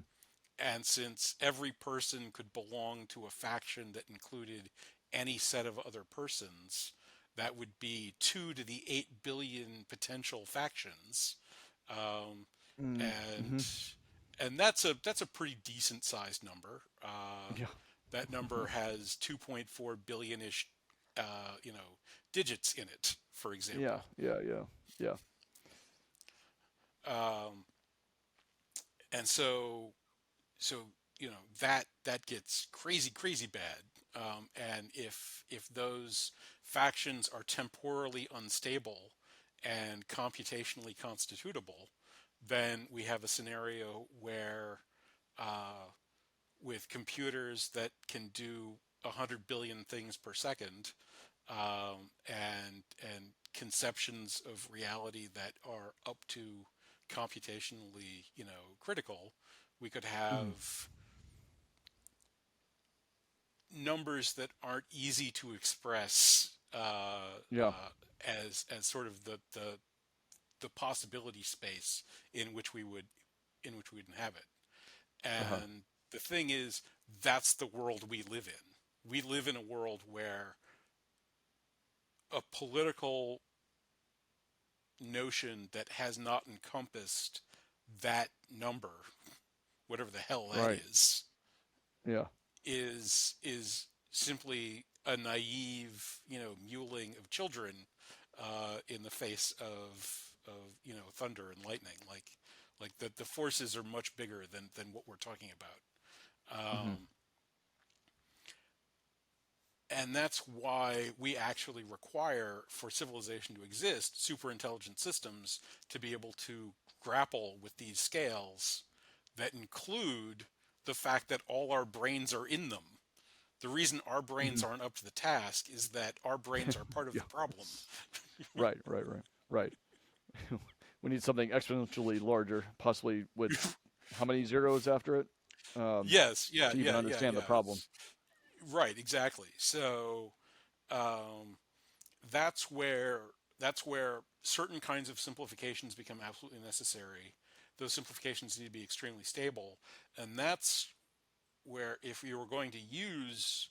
and since every person could belong to a faction that included any set of other persons, that would be 2 to the 8 billion potential factions. Um, Mm-hmm. and and that's a pretty decent sized number. Yeah. That number has 2.4 billion ish, digits in it, for Yeah. example. Yeah. Yeah. Yeah. Um, and so that gets crazy bad. And if those factions are temporally unstable and computationally constitutable, then we have a scenario where with computers that can do 100 billion things per second, and conceptions of reality that are up to computationally, critical, we could Mm-hmm. have numbers that aren't easy to express Yeah. as sort of the possibility space in which we would inhabit. Uh-huh. And the thing is, that's the world we live in. We live in a world where a political notion that has not encompassed that number whatever the hell that Right. Yeah. is simply a naive, muling of children in the face of thunder and lightning. Like the forces are much bigger than what we're talking about. Hmm. And that's why we actually require, for civilization to exist, super intelligent systems to be able to grapple with these scales that include the fact that all our brains are in them. The reason our brains Hmm. aren't up to the task is that our brains are part of Yeah. the problem. Right. Right. Right. Right. We need something exponentially larger, possibly with how many zeros after it, um, Yes, yeah, to even yeah, yeah, understand the yeah. problem. Right, exactly. So um, that's where that's where certain kinds of simplifications become absolutely necessary. Those simplifications need to be extremely stable, and that's where, if you were going to use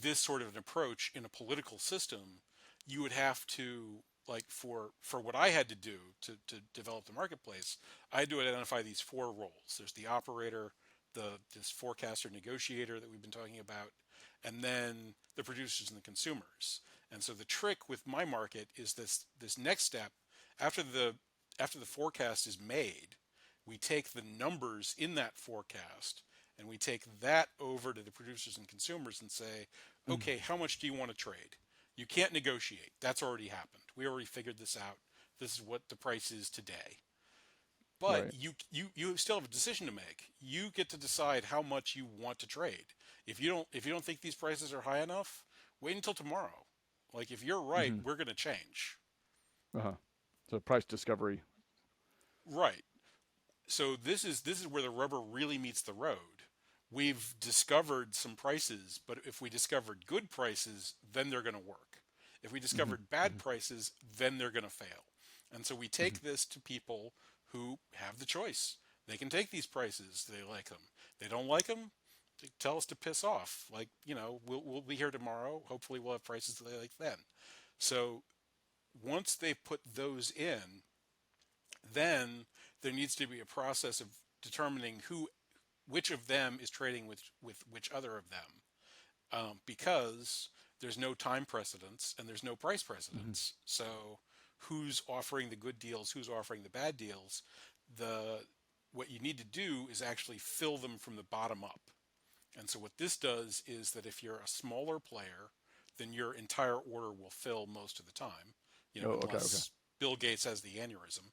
this sort of an approach in a political system, you would have to, like, for what I had to do to develop the marketplace, I had to identify these four roles. There's the operator, this forecaster negotiator that we've been talking about, and then the producers and the consumers. And so the trick with my market is this next step. After the forecast is made, we take the numbers in that forecast and we take that over to the producers and consumers and say, Mm. okay, how much do you want to trade? You can't negotiate. That's already happened. We already figured this out. This is what the price is today. But Right. you still have a decision to make. You get to decide how much you want to trade. If you don't think these prices are high enough, wait until tomorrow. Like, if you're right, Hmm. we're going to change. Uh-huh. So price discovery. Right. So this is where the rubber really meets the road. We've discovered some prices, but if we discovered good prices, then they're going to work. If we Hmm. discovered bad Hmm. prices, then they're going to fail. And so we Hmm. take this to people who have the choice. They can take these prices. They like them. They don't like them. They tell us to piss off. Like, we'll be here tomorrow. Hopefully, we'll have prices that they like then. So once they put those in, then there needs to be a process of determining which of them is trading with which other of them, because there's no time precedence and there's no price Hmm. precedence. So who's offering the good deals, who's offering the bad deals? The What you need to do is actually fill them from the bottom up. And so what this does is that if you're a smaller player, then your entire order will fill most of the time, Oh, okay. Okay. unless Bill Gates has the aneurysm.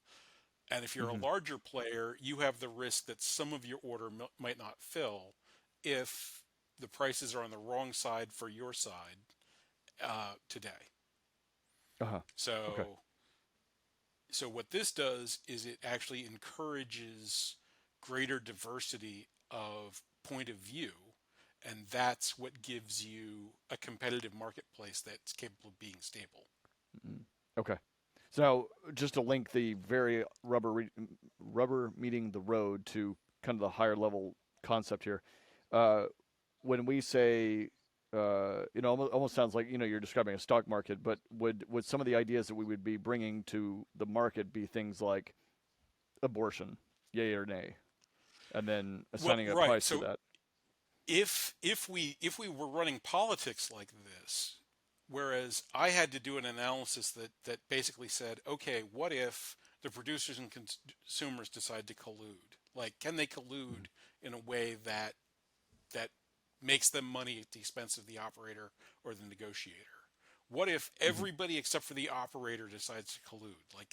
And if you're a Hmm. larger player, you have the risk that some of your order might not fill if the prices are on the wrong side for your side today. Uh-huh. Okay. So, so what this does is it actually encourages greater diversity of point of view, and that's what gives you a competitive marketplace that's capable of being stable. Mm. Okay. So now, just to link the very rubber meeting the road to kind of the higher level concept here, uh, when we say, almost sounds like you're describing a stock market, but would some of the ideas that we would be bringing to the market be things like abortion, yay or nay, and then Well, assigning a right. price to So that? if we were running politics like this, whereas I had to do an analysis that basically said, okay, what if the producers and consumers decide to collude? Like, can they collude in a way that makes them money at the expense of the operator or the negotiator? What if Mm-hmm. everybody except for the operator decides to collude? Like,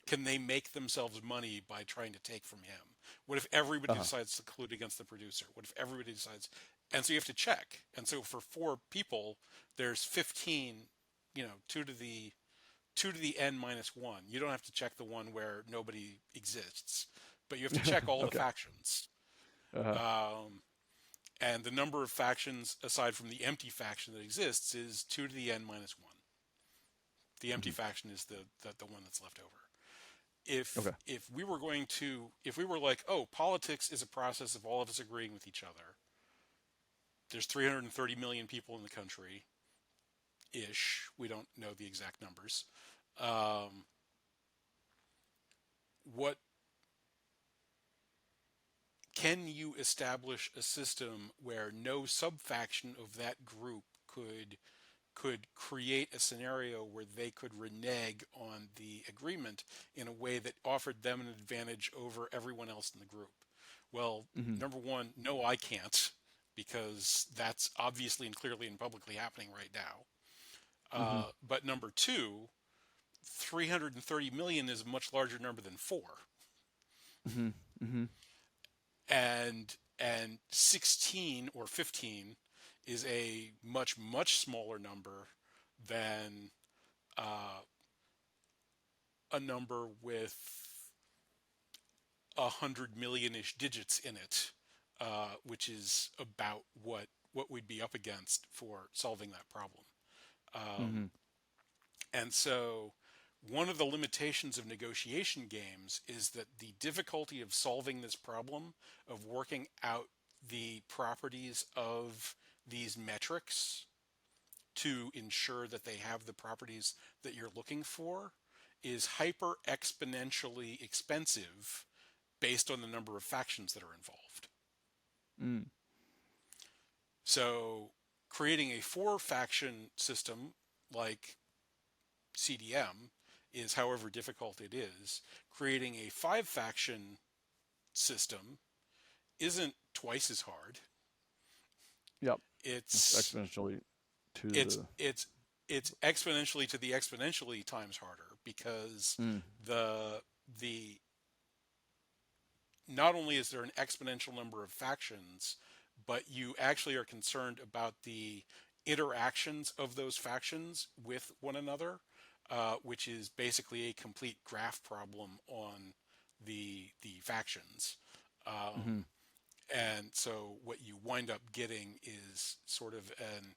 can they make themselves money by trying to take from him? What if everybody Uh-huh. decides to collude against the producer? What if everybody decides? And so you have to check. And so for four people, there's 15, two to the n minus one. You don't have to check the one where nobody exists, but you have to check all the Okay. factions. Uh-huh. Um, and the number of factions aside from the empty faction that exists is 2 to the n minus 1. The empty Hmm. faction is the one that's left over. If Okay. if we were going to if we were like, oh, politics is a process of all of us agreeing with each other. There's 330 million people in the country ish. We don't know the exact numbers. Um, what can you establish a system where no subfaction of that group could create a scenario where they could renege on the agreement in a way that offered them an advantage over everyone else in the group? Well, Mm-hmm. number one, no, I can't, because that's obviously and clearly and publicly happening right now. Mm-hmm. But number two, 330 million is a much larger number than four, Mm-hmm. Mm-hmm. and 16 or 15 is a much smaller number than uh, a number with 100 million-ish digits in it, which is about what we'd be up against for solving that problem. Mm-hmm. Um, and so, one of the limitations of negotiation games is that the difficulty of solving this problem, of working out the properties of these metrics to ensure that they have the properties that you're looking for, is hyper exponentially expensive based on the number of factions that are involved. Mm. So, creating a four faction system like CDM is however difficult it is. Creating a five faction system isn't twice as hard. Yep. It's It's exponentially to it's the. it's it's exponentially to the exponentially times harder, because Mm. the the not only is there an exponential number of factions, but you actually are concerned about the interactions of those factions with one another, which is basically a complete graph problem on the factions. Mm-hmm. And so what you wind up getting is sort of an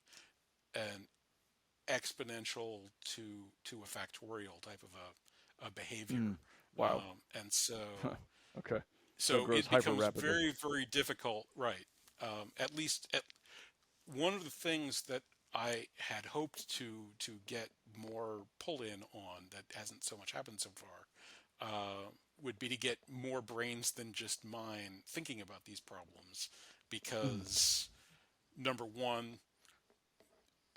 exponential to a factorial type of a behavior. Mm. Wow. And so Okay. So it so grows it hyper becomes rapidly. very difficult, right? At least one of the things that I had hoped to get more pull in on that hasn't so much happened so far, would be to get more brains than just mine thinking about these problems, Mm. because number one,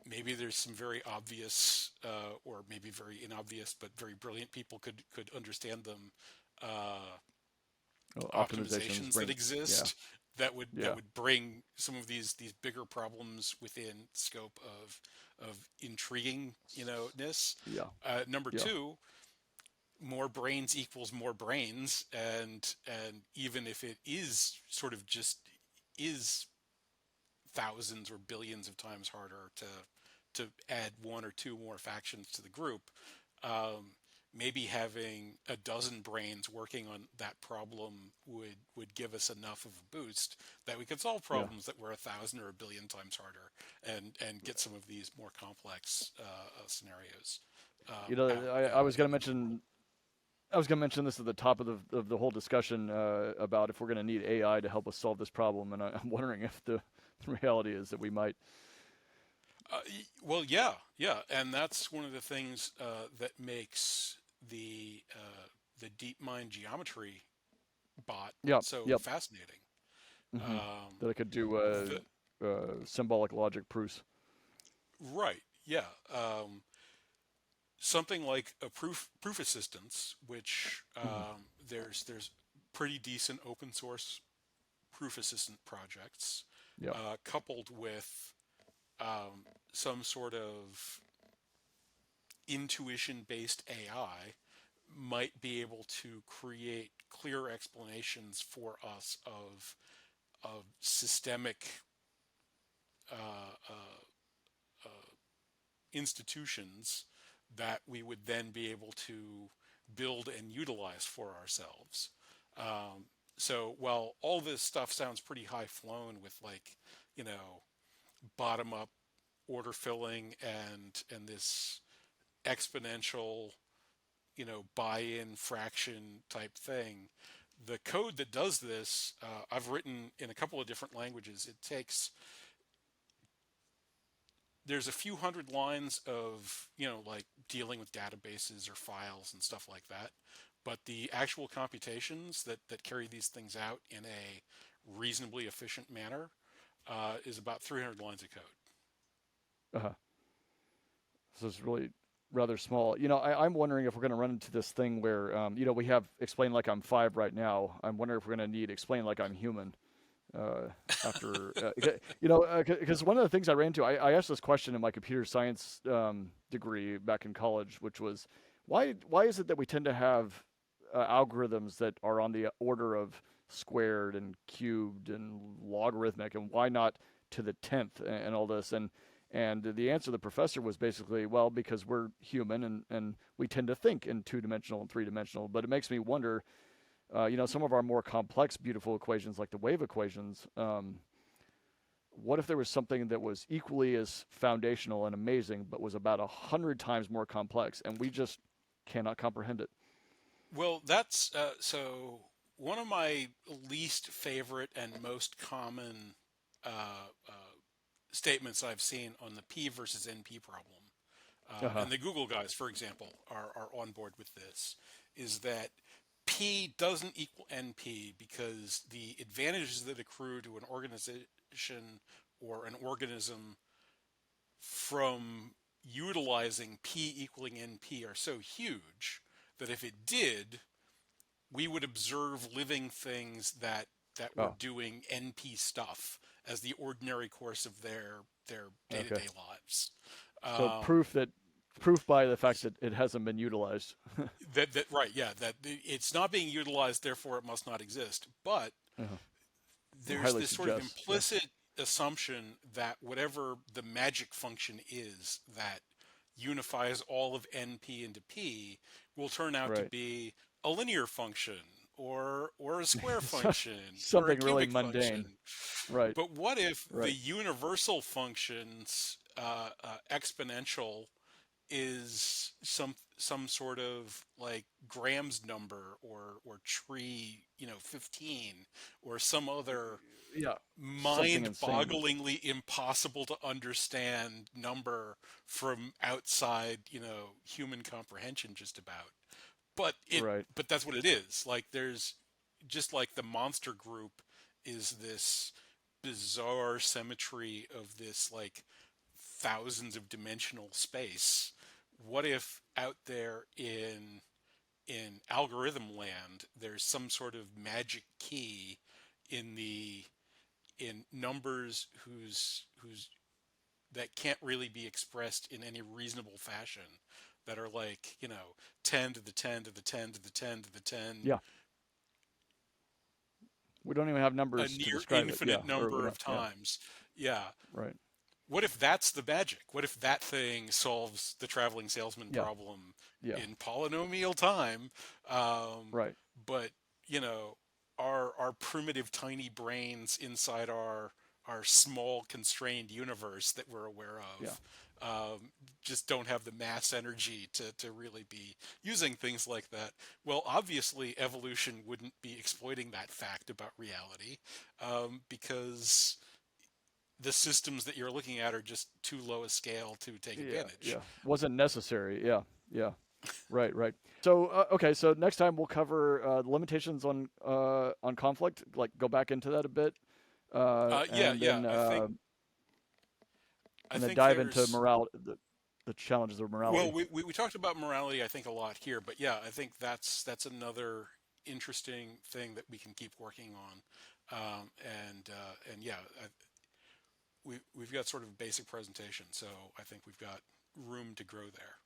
maybe there's some very obvious, or maybe very inobvious but very brilliant people could understand them, Well, optimizations optimizations that bring. Yeah. exist that Yeah. would bring some of these bigger problems within scope of intriguing, ness. Yeah. Number Yeah. two, more brains equals more brains, and even if it is sort of just is thousands or billions of times harder to add one or two more factions to the group, um, maybe having a dozen brains working on that problem would give us enough of a boost that we could solve Yeah. problems that were 1,000 or 1,000,000,000 times harder, and get some of these more complex scenarios out. I was gonna mention. I was gonna mention this at the top of the whole discussion about if we're gonna need AI to help us solve this problem, and I'm wondering if the reality is that we might. Well, yeah, and that's one of the things that makes the DeepMind geometry bot Yep. so Yep. fascinating. Mm-hmm. Um, That I could do the symbolic logic proofs. Right, yeah, something like a proof assistance, which Mm-hmm. there's pretty decent open source proof assistant projects, Yep. coupled with some sort of intuition based AI, might be able to create clear explanations for us of systemic uh, uh, uh, institutions that we would then be able to build and utilize for ourselves. Um, so while all this stuff sounds pretty high flown with, like, you know, bottom up order filling and this exponential, buy-in fraction type thing, the code that does this, I've written in a couple of different languages. There's a few hundred lines of, like dealing with databases or files and stuff like that. But the actual computations that carry these things out in a reasonably efficient manner is about 300 lines of code. Uh-huh. So it's really rather small. I'm wondering if we're going to run into this thing where, we have explain like I'm five right now. I'm wondering if we're going to need explain like I'm human after, because one of the things I ran into, I asked this question in my computer science degree back in college, which was, why is it that we tend to have algorithms that are on the order of squared and cubed and logarithmic, and why not to the 10th and all this? And the answer of the professor was basically, well, because we're human and we tend to think in two-dimensional and three-dimensional. But it makes me wonder, some of our more complex, beautiful equations like the wave equations, what if there was something that was equally as foundational and amazing, but was about 100 times more complex, and we just cannot comprehend it? Well, that's so one of my least favorite and most common uh, statements I've seen on the P versus NP problem. Uh-huh. And the Google guys, for example, are on board with this, is that P doesn't equal NP because the advantages that accrue to an organization or an organism from utilizing P equaling NP are so huge that if it did, we would observe living things that were Oh, doing NP stuff as the ordinary course of their okay. day-to-day lives. So Um, proof by the fact that it hasn't been utilized. that right, yeah, that it's not being utilized, therefore it must not exist. But Uh-huh. there's Highly this sort of suggests, yeah. implicit assumption that whatever the magic function is that unifies all of NP into P will turn out to Right. be a linear function or a square So, function or a something really cubic function. mundane. Right. But what if the Right. universal function's exponential is some sort of like Graham's number or tree 15 or some other Yeah. Something insane. mind-bogglingly impossible to understand number from outside human comprehension just about. Right. But that's what it is. Like there's just like the monster group is this bizarre symmetry of this like thousands of dimensional space. What if out there in algorithm land there's some sort of magic key in the in numbers whose that can't really be expressed in any reasonable fashion, that are like 10 to the 10 to the 10 to the 10 to the 10, Yeah. We don't even have a numbers to near describe it. Yeah. infinite Or we number don't. of Yeah. times. Yeah. Right. What if that's the magic? What if that thing solves the traveling salesman Yeah. problem Yeah. in polynomial time? Um, Right. but our primitive tiny brains inside our small constrained universe that we're aware Yeah. of just don't have the mass energy to really be using things like that. Well, obviously, evolution wouldn't be exploiting that fact about reality because the systems that you're looking at are just too low a scale to take Yeah. advantage. Yeah. Wasn't necessary. Yeah. Yeah. Right. Right. So okay. So next time we'll cover the limitations on conflict. Like go back into that a bit, Yeah, and yeah. then I think dive into there's morality, the challenges of well, morality. we talked about morality, I think, a lot here, but yeah, I think that's another interesting thing that we can keep working on. And yeah, we've got sort of basic presentation, so I think we've got room to grow there.